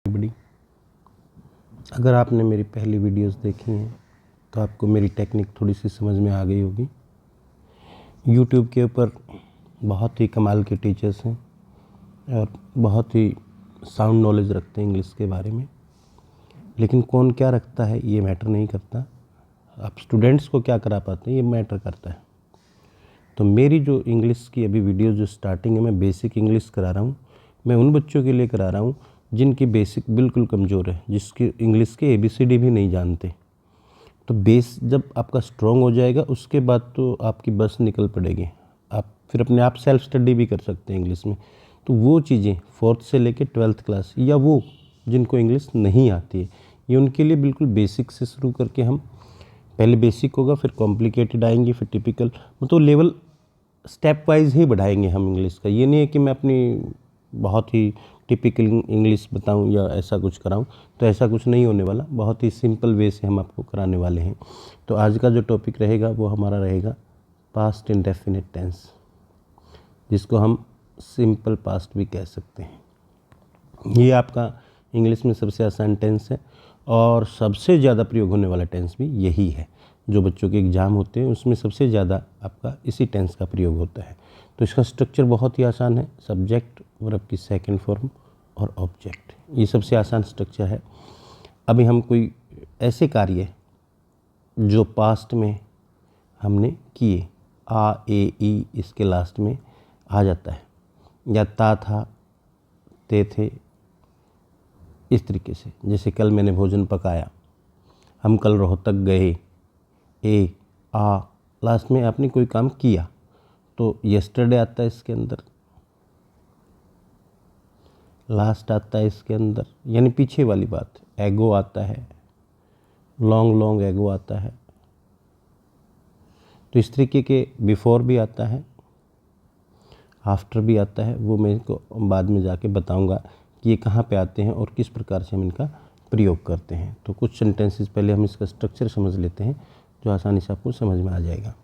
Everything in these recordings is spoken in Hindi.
बड़ी अगर आपने मेरी पहली वीडियोस देखी हैं तो आपको मेरी टेक्निक थोड़ी सी समझ में आ गई होगी। YouTube के ऊपर बहुत ही कमाल के टीचर्स हैं और बहुत ही साउंड नॉलेज रखते हैं इंग्लिश के बारे में, लेकिन कौन क्या रखता है ये मैटर नहीं करता। आप स्टूडेंट्स को क्या करा पाते हैं ये मैटर करता है। तो मेरी जो इंग्लिश की अभी वीडियो जो स्टार्टिंग है, मैं बेसिक इंग्लिश करा रहा हूँ। मैं उन बच्चों के लिए करा रहा हूँ जिनकी बेसिक बिल्कुल कमज़ोर है, जिसकी इंग्लिश के ABCD भी नहीं जानते। तो बेस जब आपका स्ट्रॉन्ग हो जाएगा उसके बाद तो आपकी बस निकल पड़ेगी। आप फिर अपने आप सेल्फ स्टडी भी कर सकते हैं इंग्लिश में। तो वो चीज़ें 4th से लेकर 12th क्लास या वो जिनको इंग्लिश नहीं आती है, ये उनके लिए बिल्कुल बेसिक से शुरू करके हम पहले बेसिक होगा, फिर कॉम्प्लिकेटेड आएंगे, फिर टिपिकल, मतलब लेवल स्टेप वाइज ही बढ़ाएंगे हम इंग्लिश का। ये नहीं है कि मैं अपनी बहुत ही टिपिकल इंग्लिश बताऊं या ऐसा कुछ कराऊं, तो ऐसा कुछ नहीं होने वाला। बहुत ही सिंपल वे से हम आपको कराने वाले हैं। तो आज का जो टॉपिक रहेगा वो हमारा रहेगा पास्ट इंडेफिनिट टेंस, जिसको हम सिंपल पास्ट भी कह सकते हैं। ये आपका इंग्लिश में सबसे आसान टेंस है और सबसे ज़्यादा प्रयोग होने वाला टेंस भी यही है। जो बच्चों के एग्ज़ाम होते हैं उसमें सबसे ज़्यादा आपका इसी टेंस का प्रयोग होता है। तो इसका स्ट्रक्चर बहुत ही आसान है। सब्जेक्ट, वर्ब की सेकंड फॉर्म और ऑब्जेक्ट, ये सबसे आसान स्ट्रक्चर है। अभी हम कोई ऐसे कार्य जो पास्ट में हमने किए, आ, ए, ई इसके लास्ट में आ जाता है, या ता था, ते थे, इस तरीके से। जैसे कल मैंने भोजन पकाया, हम कल रोहतक गए, ए, आ, लास्ट में आपने कोई काम किया तो यस्टरडे आता है इसके अंदर, लास्ट आता है इसके अंदर, यानी पीछे वाली बात। एगो आता है, लॉन्ग लॉन्ग एगो आता है। तो इस तरीके के बिफोर भी आता है, आफ्टर भी आता है। वो मैं को बाद में जाके बताऊंगा कि ये कहाँ पे आते हैं और किस प्रकार से हम इनका प्रयोग करते हैं। तो कुछ सेंटेंसेस पहले हम इसका स्ट्रक्चर समझ लेते हैं जो आसानी से आपको समझ में आ जाएगा।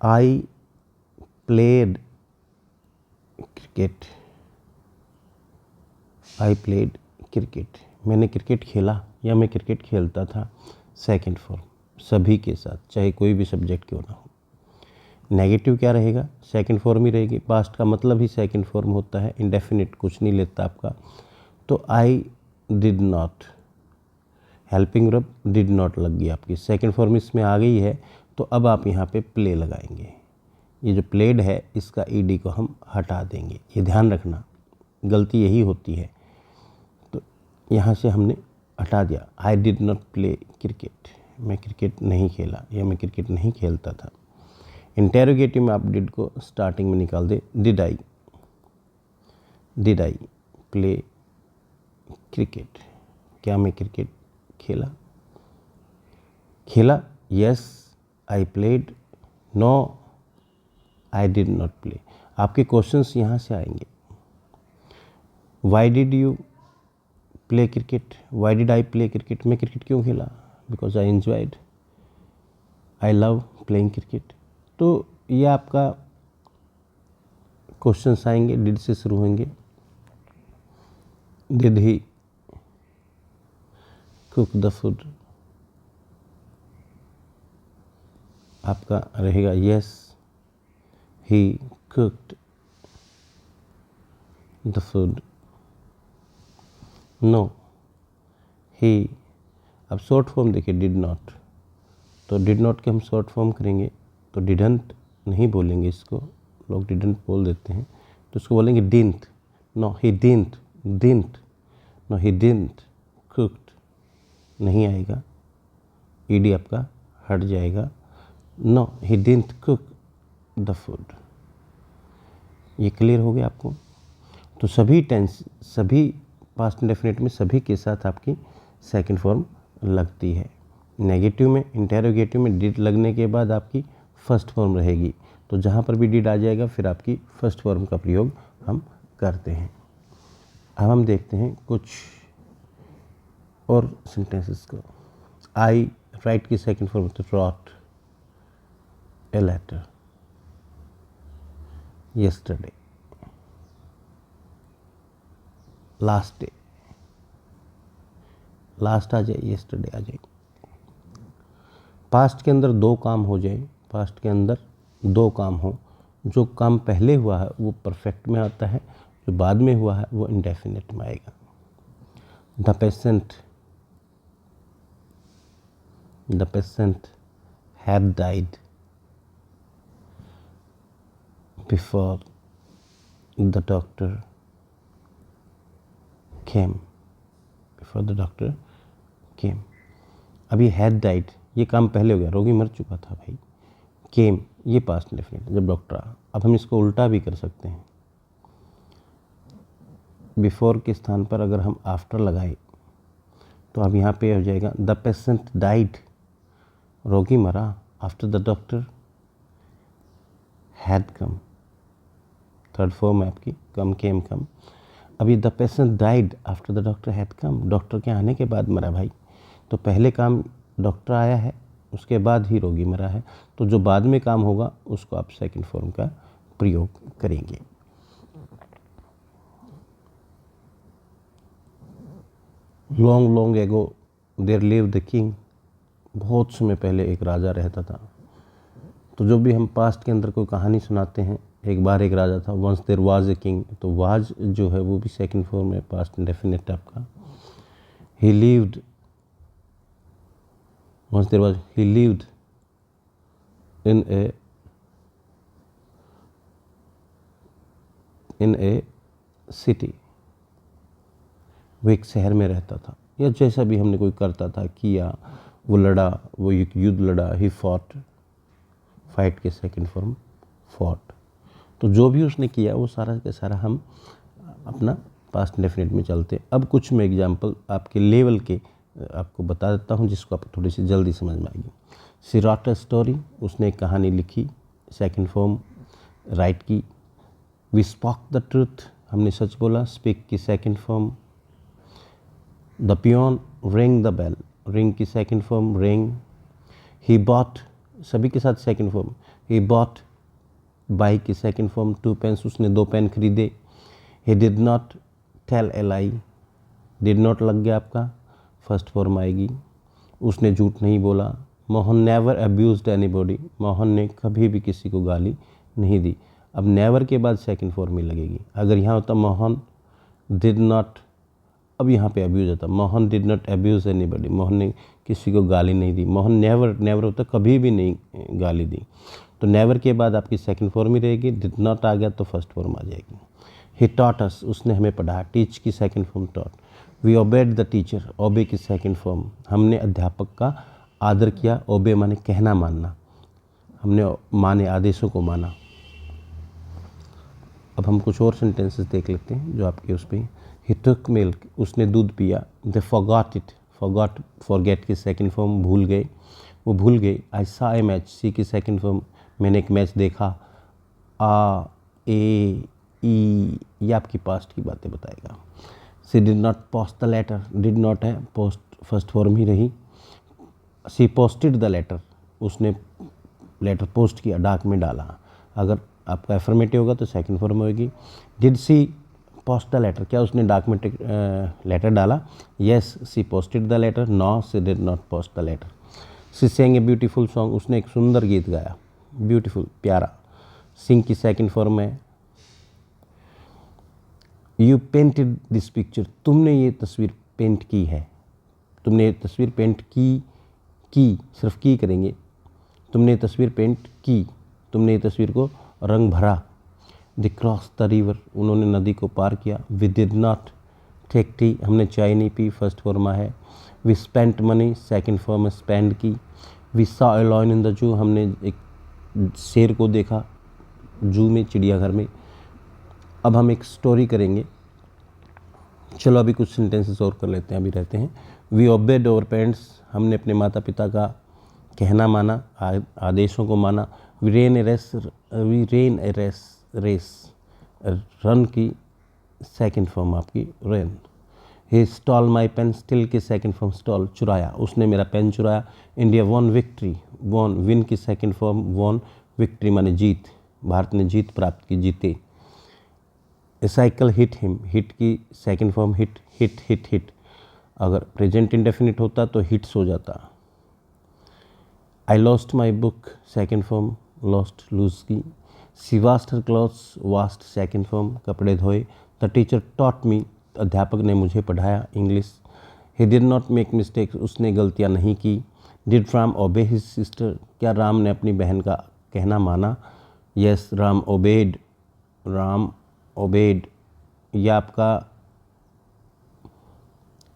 I played cricket, I played cricket, मैंने क्रिकेट खेला या मैं क्रिकेट खेलता था। सेकंड फॉर्म सभी के साथ, चाहे कोई भी सब्जेक्ट क्यों ना हो। नेगेटिव क्या रहेगा? सेकंड फॉर्म ही रहेगी। पास्ट का मतलब ही सेकंड फॉर्म होता है, इंडेफिनिट कुछ नहीं लेता आपका। तो आई did not, helping verb did not लग गई आपकी, सेकंड फॉर्म इसमें आ गई है। तो अब आप यहाँ पे प्ले लगाएंगे। ये जो प्लेड है इसका ईडी को हम हटा देंगे, ये ध्यान रखना, गलती यही होती है। तो यहाँ से हमने हटा दिया, आई डिड नॉट प्ले क्रिकेट, मैं क्रिकेट नहीं खेला या मैं क्रिकेट नहीं खेलता था। इंटेरोगेटिव में आप डिड को स्टार्टिंग में निकाल दे, डिड आई प्ले क्रिकेट, क्या मैं क्रिकेट खेला? Yes I played, no I did not play. आपके क्वेश्चंस यहाँ से आएंगे। Why did you play cricket, why did I play cricket, मैं क्रिकेट क्यों खेला? Because I enjoyed, I love playing cricket. तो ये आपका क्वेश्चंस आएंगे, डिड से शुरू होंगे। Did he cook the food, आपका रहेगा yes he cooked the food, no ही। अब शॉर्ट फॉर्म देखिए, डिड नॉट, तो डिड नॉट के हम शॉर्ट फॉर्म करेंगे तो डिडंट नहीं बोलेंगे, इसको लोग डिडंट बोल देते हैं, तो इसको बोलेंगे didn't. No he didn't, no he didn't cooked, नहीं आएगा, ईडी आपका हट जाएगा। No he didn't cook the food. ये क्लियर हो गया आपको? तो सभी टेंस, सभी पास्ट इंडेफिनिट में सभी के साथ आपकी सेकंड फॉर्म लगती है। नेगेटिव में, इंटेरोगेटिव में डिड लगने के बाद आपकी फर्स्ट फॉर्म रहेगी। तो जहाँ पर भी डिड आ जाएगा फिर आपकी फर्स्ट फॉर्म का प्रयोग हम करते हैं। अब हम देखते हैं कुछ और सेंटेंसेस को। आई राइट की सेकंड फॉर्म तो wrote a letter yesterday, last day, last आ जाए, येस्टरडे आ जाए। पास्ट के अंदर दो काम हो जाए, पास्ट के अंदर दो काम हो, जो काम पहले हुआ है वो परफेक्ट में आता है, जो बाद में हुआ है वो इंडेफिनिट में आएगा। The patient had died before the doctor came, before the doctor केम। अभी हैड डाइड, ये काम पहले हो गया, रोगी मर चुका था भाई। केम, ये पास्ट इंडेफिनिट जब डॉक्टर आया। अब हम इसको उल्टा भी कर सकते हैं, बिफोर के स्थान पर अगर हम आफ्टर लगाए तो अब यहाँ पे हो जाएगा द पेशेंट डाइड, रोगी मरा, after the doctor had come, third form है आपकी कम, केम, कम। अभी the patient died after the doctor had come, doctor के आने के बाद मरा भाई। तो पहले काम डॉक्टर आया है, उसके बाद ही रोगी मरा है, तो जो बाद में काम होगा उसको आप सेकंड फॉर्म का प्रयोग करेंगे। Long long ago there lived the king, बहुत समय पहले एक राजा रहता था। तो जो भी हम पास्ट के अंदर कोई कहानी सुनाते हैं, एक बार एक राजा था, once there was a king, तो वाज जो है वो भी सेकंड फॉर्म है, पास्ट इंडेफिनिट आपका। He lived, once there was, he lived in a city, वो एक शहर में रहता था, या जैसा भी हमने कोई करता था, किया, वो लड़ा, वो एक युद्ध लड़ा, ही फॉट, फाइट के सेकंड फॉर्म फॉट। तो जो भी उसने किया वो सारा के सारा हम अपना पास्ट इंडेफिनिट में चलते। अब कुछ मैं एग्जांपल आपके लेवल के आपको बता देता हूँ, जिसको आप थोड़ी सी जल्दी समझ में आएगी। शी रॉट अ स्टोरी, उसने एक कहानी लिखी, सेकंड फॉर्म राइट की। वी स्पॉक द ट्रूथ, हमने सच बोला, स्पीक की second form. The peon ring the bell, ring की second form ring. He bought, सभी के साथ second form, he bought, buy की सेकंड फॉर्म, 2 पेन्स, उसने 2 पेन खरीदे। He did not tell a lie, did not लग गया आपका, फर्स्ट फॉर्म आएगी, उसने झूठ नहीं बोला। Mohan never abused anybody, Mohan ने कभी भी किसी को गाली नहीं दी। अब नेवर के बाद सेकंड फॉर्म ही लगेगी। अगर यहाँ होता मोहन डिड नॉट, अब यहाँ पे अब्यूज होता, Mohan did not abuse anybody, Mohan ने किसी को गाली नहीं दी। मोहन नेवर, नेवर होता कभी भी नहीं गाली दी, तो नेवर के बाद आपकी सेकंड फॉर्म ही रहेगी। डिड नॉट आ गया तो फर्स्ट फॉर्म आ जाएगी। ही टॉट अस, उसने हमें पढ़ाया, टीच की second form taught. We obeyed the teacher, obey की सेकंड फॉर्म, हमने अध्यापक का आदर किया। ओबे माने कहना मानना, हमने माने, आदेशों को माना। अब हम कुछ और सेंटेंसेस देख लेते हैं जो आपके उस पर। ही टुक मिल्क, उसने दूध पिया। दे फॉरगॉट इट, फॉरगॉट, फॉरगेट की सेकंड फॉर्म भूल गए, वो भूल गई। आई सा ए मैच, सी की सेकंड फॉर्म मैंने एक मैच देखा। आ, ए, ई, ये आपकी पास्ट की बातें बताएगा। She did not post the letter, did not है, पोस्ट फर्स्ट फॉर्म ही रही। सी पोस्टेड द लेटर, उसने लेटर पोस्ट किया, डाक में डाला। अगर आपका एफर्मेटिव होगा तो सेकंड फॉर्म होगी। Did she post the letter, क्या उसने डाक में लेटर डाला? Yes she posted the letter. No she did not post the letter. She sang a beautiful song, उसने एक सुंदर गीत गाया, ब्यूटीफुल, प्यारा। सिंग की सेकंड फॉर्म है। यू पेंटेड दिस पिक्चर, तुमने ये तस्वीर पेंट की है, तुमने ये तस्वीर पेंट की, सिर्फ की करेंगे। तुमने ये तस्वीर पेंट की, तुमने ये तस्वीर को रंग भरा। दे क्रॉस द रिवर, उन्होंने नदी को पार किया। We did not take tea, हमने चाय नहीं पी, फर्स्ट फॉर्म है। We spent money, second form है स्पेंड की। We saw a lion in the zoo, हमने एक शेर को देखा जू में, चिड़ियाघर में। अब हम एक स्टोरी करेंगे, चलो अभी कुछ सेंटेंसेस और कर लेते हैं, अभी रहते हैं। वी ओबेड आवर पेरेंट्स, हमने अपने माता पिता का कहना माना, आदेशों को माना। We ran a race, run की सेकंड फॉर्म आपकी ran. He stole my pen, steal की सेकंड फॉर्म स्टॉल, चुराया, उसने मेरा पेन चुराया। India won victory, won, win की सेकंड फॉर्म वॉन, विक्ट्री माने जीत, भारत ने जीत प्राप्त की, जीते। A cycle hit him, hit की second form hit, hit hit hit. अगर प्रेजेंट इंडेफिनिट होता तो हिट्स हो जाता। I lost my book, second form lost, lose की। She washed her clothes, washed second form कपड़े धोए। द टीचर टॉट मी, अध्यापक ने मुझे पढ़ाया, English. He did not make mistakes, उसने गलतियाँ नहीं की। डिड राम ओबे हिज सिस्टर, क्या राम ने अपनी बहन का कहना माना? Yes Ram obeyed, Ram obeyed. यह आपका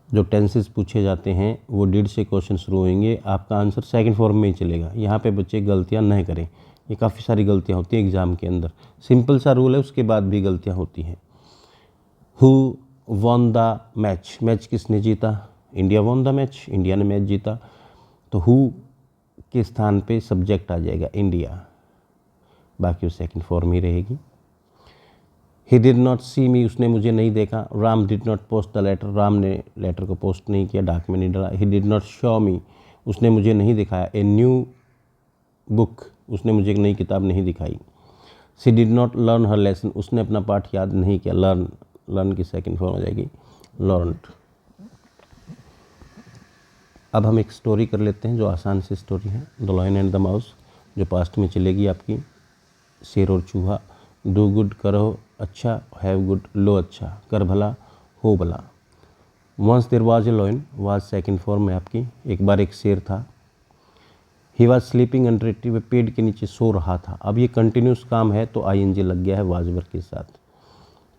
जो टेंसेस पूछे जाते हैं वो डिड से क्वेश्चन शुरू होंगे, आपका आंसर सेकंड फॉर्म में ही चलेगा। यहाँ पे बच्चे गलतियाँ नहीं करें, ये काफ़ी सारी गलतियाँ होती हैं एग्ज़ाम के अंदर। सिंपल सा रूल है, उसके बाद भी गलतियाँ होती हैं। Who won the match, match किसने जीता? India won the match, India ने मैच जीता। तो हु के स्थान पे सब्जेक्ट आ जाएगा इंडिया, बाकी वो सेकंड फॉर्म ही रहेगी। ही डिड नॉट सी मी, उसने मुझे नहीं देखा। Ram did not post the letter, Ram ने लेटर को पोस्ट नहीं किया, डाक में नहीं डाला। ही डिड नॉट शो मी, उसने मुझे नहीं दिखाया। ए न्यू बुक, उसने मुझे एक नई किताब नहीं दिखाई। She did not learn her lesson, उसने अपना पाठ याद नहीं किया। लर्न, लर्न की सेकंड फॉर्म आ जाएगी लर्नड। अब हम एक स्टोरी कर लेते हैं जो आसान सी स्टोरी है, the lion and the mouse, जो पास्ट में चलेगी आपकी। शेर और चूहा। डू गुड, करो अच्छा। हैव गुड, लो अच्छा। कर भला, हो भला। Once there was a lion, was second form में आपकी, एक बार एक शेर था। He was sleeping under a tree, वे पेड़ के नीचे सो रहा था। अब ये कंटिन्यूस काम है तो आईएनजी लग गया है वाज वर्ब के साथ।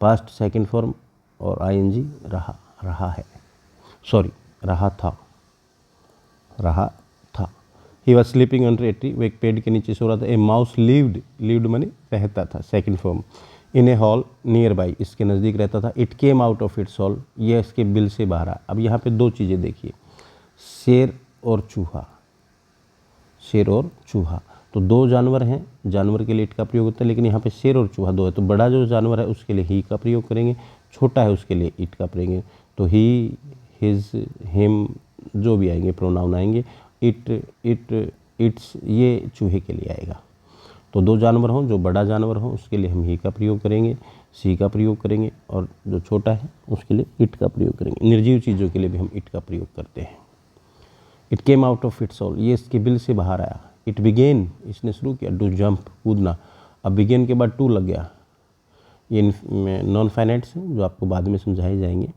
पास्ट सेकंड फॉर्म और आईएनजी रहा, रहा है, सॉरी रहा था, रहा था। He was sleeping under a tree, वो एक पेड़ के नीचे सो रहा था। ए माउस लिव्ड, लिव्ड माने रहता था, second form. In A hall near by, इसके नज़दीक रहता था। It came out of its hall, ये इसके बिल से बाहर आया। अब यहाँ पे दो चीज़ें देखिए, शेर और चूहा, शेर और चूहा, तो दो जानवर हैं, जानवर के लिए इट का प्रयोग होता है, लेकिन यहाँ पे शेर और चूहा दो है, तो बड़ा जो जानवर है उसके लिए ही का प्रयोग करेंगे, छोटा है उसके लिए इट का करेंगे। तो ही, हिज, हिम, जो भी आएंगे प्रोनाउन आएंगे। इट, इट्स, ये चूहे के लिए आएगा। तो दो जानवर हों, जो बड़ा जानवर हो उसके लिए हम ही का प्रयोग करेंगे, सी का प्रयोग करेंगे, और जो छोटा है उसके लिए इट का प्रयोग करेंगे। निर्जीव चीज़ों के लिए भी हम इट का प्रयोग करते हैं। It came out of its hall, ये इसके बिल से बाहर आया। इट बिगेन, इसने शुरू किया। टू जंप, कूदना। अब बिगेन के बाद टू लग गया, ये नॉन फाइनाइट्स हैं जो आपको बाद में समझाए जाएंगे।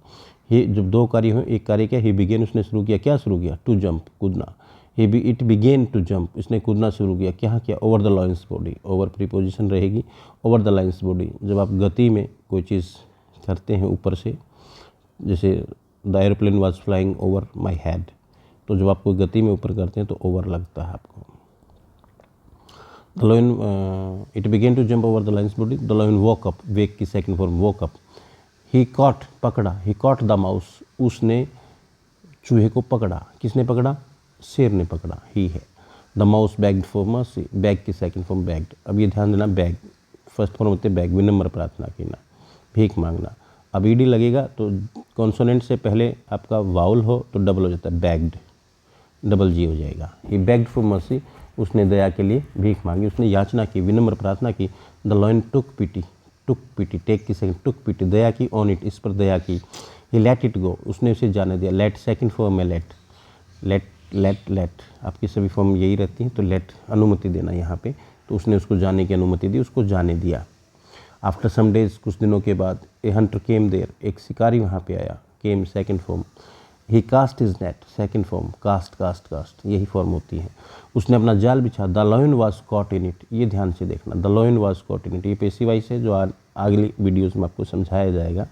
ये जब दो कार्य हो, एक कार्य क्या, ही बिगेन, उसने शुरू किया, क्या शुरू किया? टू जंप, कूदना। इट बिगेन टू जंप, इसने कूदना शुरू किया, क्या किया? Over the lion's body, over preposition रहेगी, ओवर द लायंस बॉडी। जब आप गति में कोई चीज़ करते हैं ऊपर से, जैसे the airplane was flying over my head, तो जब आप कोई गति में ऊपर करते हैं तो ओवर लगता है आपको। The lion, it began to jump over the lion's body. The lion woke up, wake की second form woke up. He caught, पकड़ा। ही कॉट द माउस, उसने चूहे को पकड़ा। किसने पकड़ा? शेर ने पकड़ा, ही है। The mouse bagged for mercy, bag की सेकंड फॉर्म बैग्ड। अब ये ध्यान देना, बैग फर्स्ट फॉर्म होते बैग, विनम्र प्रार्थना करना, भीख मांगना। अब ईडी लगेगा तो कॉन्सोनेंट से पहले आपका वाउल हो तो डबल हो जाता है, बैग्ड, डबल जी हो जाएगा। ही बैग्ड फॉर मर्सी, उसने दया के लिए भीख मांगी, उसने याचना की, विनम्र प्रार्थना की। The lion took pity, took pity, take की सेकंड, टुक पिटी, दया की, ऑन इट, इस पर दया की। ही लेट इट गो, उसने उसे जाने दिया। लेट सेकंड फॉर्म में लेट, लेट, लेट, लेट, आपकी सभी फॉर्म यही रहती हैं, तो लेट अनुमति देना यहाँ पे, तो उसने उसको जाने की अनुमति दी, उसको जाने दिया। आफ्टर सम डेज, कुछ दिनों के बाद, ए हंटर केम देयर, एक शिकारी वहाँ पे आया, came second form. He cast his net, second form, cast, cast, cast, यही फॉर्म होती है। उसने अपना जाल बिछा। The lion was caught in it, ये ध्यान से देखना, the lion was caught in it, ये पेशी वाइज है जो अगली वीडियोज़ में आपको समझाया जाएगा।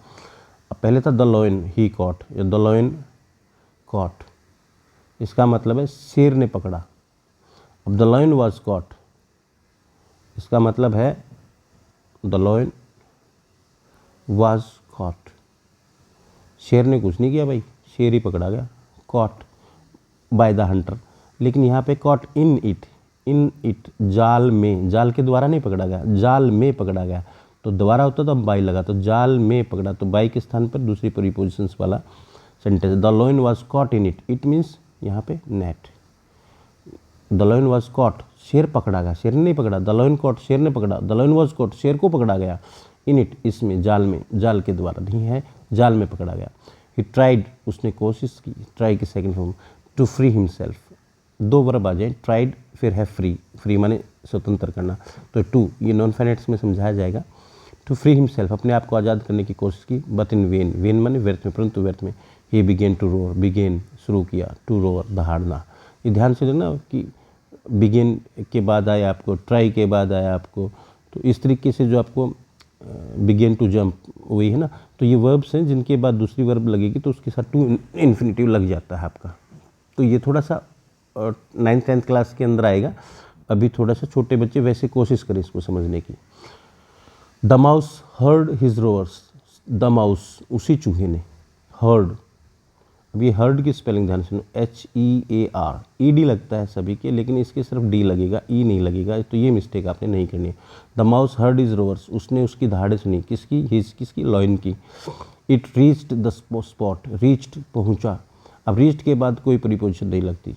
अब पहले था the lion he caught, the lion caught, इसका मतलब है शेर ने पकड़ा। अब द लायन वाज कॉट, इसका मतलब है द लायन वाज कॉट, शेर ने कुछ नहीं किया भाई, शेर ही पकड़ा गया। कॉट बाय द हंटर, लेकिन यहाँ पे cot in it, in it, जाल में, जाल के द्वारा नहीं पकड़ा गया, जाल में पकड़ा गया। तो दोबारा होता तो हम बाई लगा, तो जाल में पकड़ा, तो बाई के स्थान पर दूसरी प्रीपोजिशंस वाला sentence. The lion was caught in it, it means यहाँ पे net. The lion was caught, शेर पकड़ा गया, शेर ने नहीं पकड़ा। द लायन कॉट, शेर ने पकड़ा। द लायन वाज कॉट, शेर को पकड़ा गया इन इट, इसमें, जाल में, जाल के द्वारा नहीं है, जाल में पकड़ा गया। ही ट्राइड, उसने कोशिश की, ट्राई की second form, to free himself, दो वर्ब आ जाए, ट्राइड फिर है फ्री, फ्री माने स्वतंत्र करना, तो टू ये नॉन फाइनाइट्स में समझाया जाएगा। टू फ्री हिमसेल्फ, अपने आप को आज़ाद करने की कोशिश की, बट इन वेन, वेन माने व्यर्थ में, परंतु व्यर्थ में। He began to roar, began शुरू किया, टू रोर दहाड़ना। ये ध्यान से लेना कि बिगेन के बाद आया आपको, ट्राई के बाद आया आपको, तो इस तरीके से जो आपको बिगेन टू जंप वही है ना, तो ये वर्ब्स हैं जिनके बाद दूसरी वर्ब लगेगी तो उसके साथ टू इन्फिनिटिव लग जाता है आपका। तो ये थोड़ा सा 9th 10th क्लास के अंदर आएगा, अभी थोड़ा सा छोटे बच्चे वैसे कोशिश करें इसको समझने की। The mouse heard his roars, the mouse उसी चूहे ने, हर्ड, अब ये हर्ड की स्पेलिंग ध्यान सुनो, HEAR, ED लगता है सभी के, लेकिन इसके सिर्फ D लगेगा, E नहीं लगेगा, तो ये मिस्टेक आपने नहीं करनी है। The mouse heard his roars, उसने उसकी दहाड़े सुनी, किसकी, हिज, किसकी, लॉइन की। It reached the spot, reached पहुंचा, अब रीच्ड के बाद कोई प्रीपोजिशन नहीं लगती,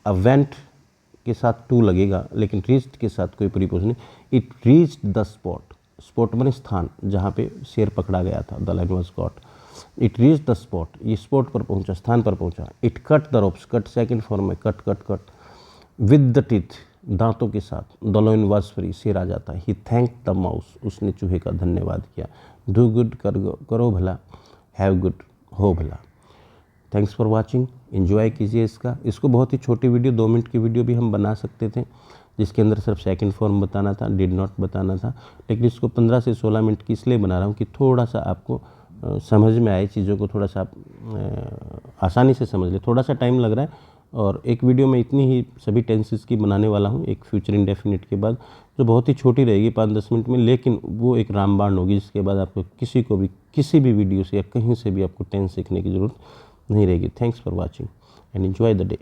अब वेंट के साथ टू लगेगा, लेकिन रीच्ड के साथ कोई प्रीपोजिशन नहीं। It reached the spot, spot माने स्थान जहाँ पे शेर पकड़ा गया था, the lion was caught. It reach the spot, ये स्पॉट पर पहुंचा, स्थान पर पहुंचा। It cut the ropes, cut second form में, cut cut cut. With the teeth, दांतों के साथ, द लायन वाज फ्री, शेर आ जाता है। ही थैंक द माउस, उसने चूहे का धन्यवाद किया। डू गुड, करो भला, हैव गुड, हो भला। थैंक्स फॉर वॉचिंग, एंजॉय कीजिए इसको बहुत ही छोटी वीडियो, 2 मिनट की वीडियो भी हम बना सकते थे, जिसके अंदर सिर्फ सेकंड फॉर्म बताना था, डिड नॉट बताना था, लेकिन इसको 15 से 16 मिनट की इसलिए बना रहा हूँ कि थोड़ा सा आपको समझ में आए, चीज़ों को थोड़ा सा आप आसानी से समझ ले। थोड़ा सा टाइम लग रहा है, और एक वीडियो में इतनी ही सभी टेंसेस की बनाने वाला हूँ, एक फ्यूचर इंडेफिनिट के बाद, जो बहुत ही छोटी रहेगी 5-10 मिनट में, लेकिन वो एक रामबाण होगी, जिसके बाद आपको किसी को भी किसी भी वीडियो से या कहीं से भी आपको टेंस सीखने की ज़रूरत नहीं रहेगी। Thanks for watching and enjoy the day.